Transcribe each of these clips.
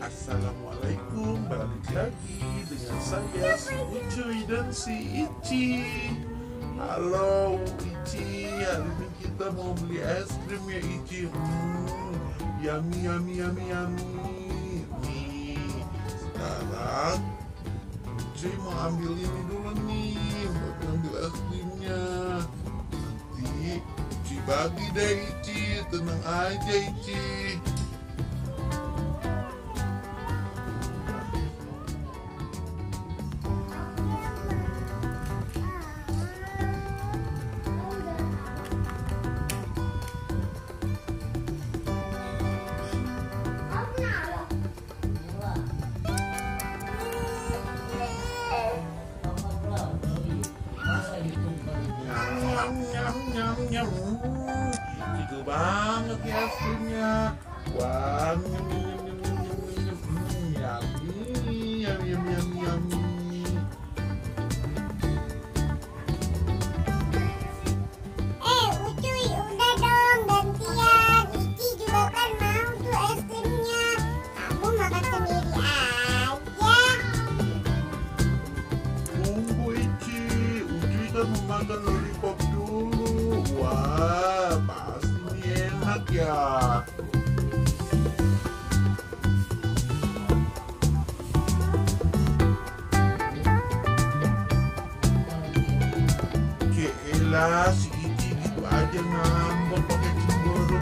Assalamualaikum, balik lagi dengan saya si Ucuy dan si Ici. Halo Ici, hari ini kita mau beli es krim ya Ici. Yummy yummy yummy yummy. Nih, sekarang Ucuy mau ambil ini dulu nih, buat ambil es krimnya. Nanti Ici bagi deh Ici, tenang aja Ici. Nyam, itu banget ya es krimnya. Wah, yummy, yummy. Ucuy, udah dong gantian. Ici juga kan mau tuh es krimnya. Kamu makan sendiri aja. Tunggu Ici, Ucuy kan mau makan lollipop dulu. Wah, pasti ini enak ya. Keelah, si Ici gitu aja ngambek pakai cemburu.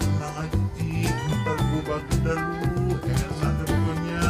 Tenang aja Ici, ntar gue bagi dulu. Enak deh pokoknya.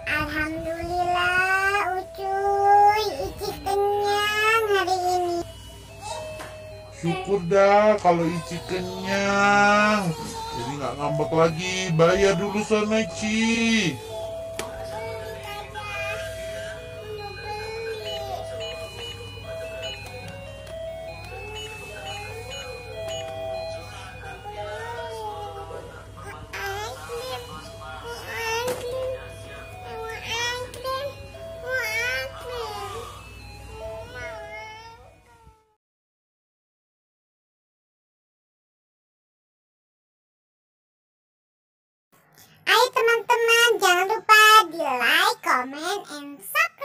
Alhamdulillah, Ucuy, Ici kenyang hari ini. Syukur dah kalau Ici kenyang. Jadi nggak ngambek lagi. Bayar dulu sana Ici. Ayo teman-teman, jangan lupa di like, comment, and subscribe.